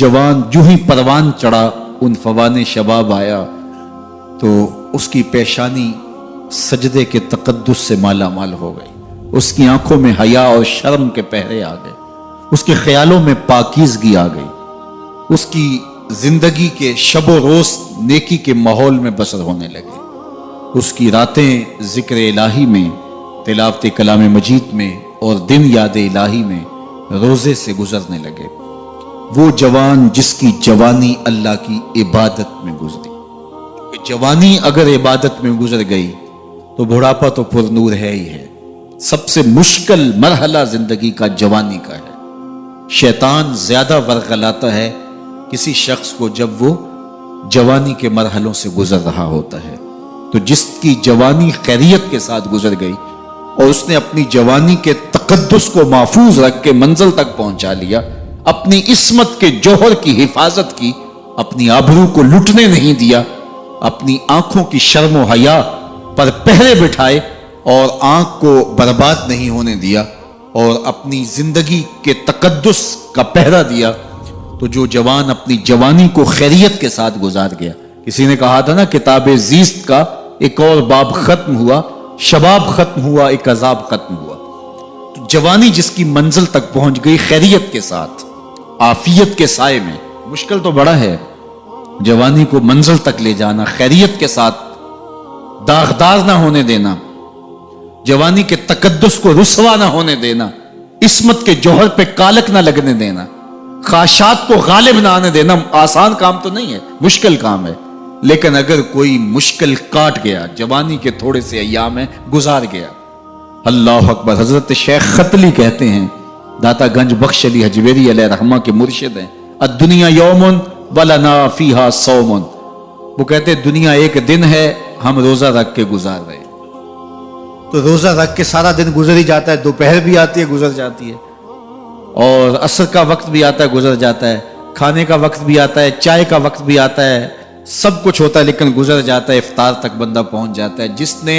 जवान यूं ही परवान चढ़ा उन फवाने शबाब आया, तो उसकी पेशानी सजदे के तकद्दुस से माला माल हो गई। उसकी आंखों में हया और शर्म के पहरे आ गए, उसके ख्यालों में पाकीज़गी आ गई, उसकी जिंदगी के शबो रोज नेकी के माहौल में बसर होने लगे। उसकी रातें जिक्र इलाही में, तिलावत कलाम मजीद में और दिन याद इलाही में रोजे से गुजरने लगे। वो जवान जिसकी जवानी अल्लाह की इबादत में गुजरी। जवानी अगर इबादत में गुजर गई तो बुढ़ापा तो पुरनूर है ही है। सबसे मुश्किल मरहला जिंदगी का जवानी का है। शैतान ज्यादा वरगलाता है किसी शख्स को जब वो जवानी के मरहलों से गुजर रहा होता है। तो जिसकी जवानी खैरियत के साथ गुजर गई और उसने अपनी जवानी के तकद्दुस को महफूज रख के मंजिल तक पहुंचा लिया, अपनी इस्मत के जौहर की हिफाजत की, अपनी आबरू को लुटने नहीं दिया, अपनी आंखों की शर्म व हया पर पहरे बिठाए और आंख को बर्बाद नहीं होने दिया और अपनी जिंदगी के तकद्दुस का पहरा दिया, तो जो जवान अपनी जवानी को खैरियत के साथ गुजार गया। किसी ने कहा था ना, किताबे ज़ीस्त का एक और बाब खत्म हुआ, शबाब खत्म हुआ, एक अजाब खत्म हुआ। तो जवानी जिसकी मंजिल तक पहुंच गई खैरियत के साथ, आफियत के साए में। मुश्किल तो बड़ा है जवानी को मंजिल तक ले जाना, खैरियत के साथ, दागदार ना होने देना, जवानी के तकद्दुस को रुसवा ना होने देना, इस्मत के जौहर पे कालक ना लगने देना, ख्वाहिशात को गालिब ना आने देना। आसान काम तो नहीं है, मुश्किल काम है। लेकिन अगर कोई मुश्किल काट गया, जवानी के थोड़े से अय्याम में गुजार गया, अल्लाह अकबर। हजरत शेख खतली कहते हैं, दाता गंज बख्श अली हजवेरी अलैहि रहमा के मुर्शिद हैं, अद्दुनिया यौमुन वलना फीहा सौमुन। वो कहते हैं दुनिया एक दिन है, हम रोजा रख के गुजार रहे हैं। तो रोजा रख के सारा दिन गुजर ही जाता है, दोपहर भी आती है गुजर जाती है, और असर का वक्त भी आता है गुजर जाता है, खाने का वक्त भी आता है, चाय का वक्त भी आता है, सब कुछ होता है, लेकिन गुजर जाता है, इफ्तार तक बंदा पहुंच जाता है। जिसने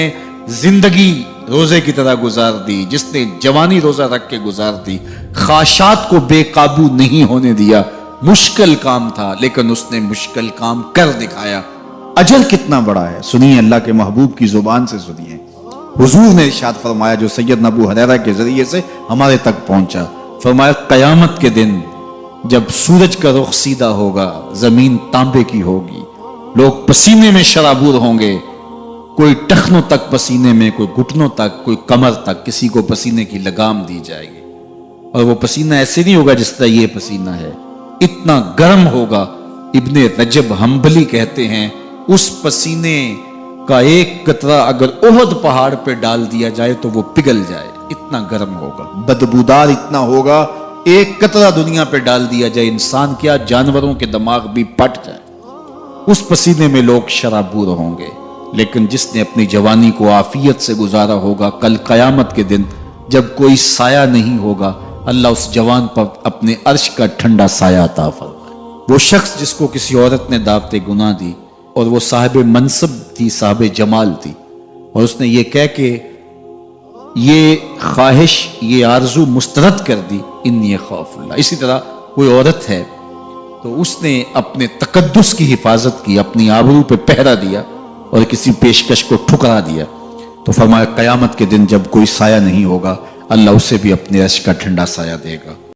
जिंदगी रोजे की तरह गुजार दी, जिसने जवानी रोजा रख के गुजार दी, ख्वाहिशात को बेकाबू नहीं होने दिया, मुश्किल काम था लेकिन उसने मुश्किल काम कर दिखाया। अजर कितना बड़ा है, सुनिए अल्लाह के महबूब की जुबान से सुनिए। हुजूर ने इरशाद फरमाया, जो सैयद अबू हुरैरा के जरिए से हमारे तक पहुंचा, फरमाया कयामत के दिन जब सूरज का रुख सीधा होगा, जमीन तांबे की होगी, लोग पसीने में शराबूर होंगे, कोई टखनों तक पसीने में, कोई घुटनों तक, कोई कमर तक, किसी को पसीने की लगाम दी जाएगी। और वो पसीना ऐसे नहीं होगा जिस तरह ये पसीना है, इतना गर्म होगा। इब्ने रजब हम्बली कहते हैं, उस पसीने का एक कतरा अगर ओहद पहाड़ पे डाल दिया जाए तो वो पिघल जाए, इतना गर्म होगा, बदबूदार इतना होगा, एक कतरा दुनिया पे डाल दिया जाए, इंसान क्या जानवरों के दिमाग भी फट जाए। उस पसीने में लोग शराबूर होंगे। लेकिन जिसने अपनी जवानी को आफियत से गुजारा होगा, कल कयामत के दिन जब कोई साया नहीं होगा, अल्लाह उस जवान पर अपने अर्श का ठंडा साया अता फरमाए। वो शख्स जिसको किसी औरत ने दावते गुनाह दी और वो साहिब मनसब थी, साहिब जमाल थी, और उसने ये कह के ये ख्वाहिश, ये आरजू मुस्तरद कर दी, इन्नी खौफुल्लाह। इसी तरह कोई औरत है तो उसने अपने तकद्दुस की हिफाजत की, अपनी आबरू पे पहरा दिया और किसी पेशकश को ठुकरा दिया, तो फरमाया कयामत के दिन जब कोई साया नहीं होगा, अल्लाह उसे भी अपने अर्श का ठंडा साया देगा।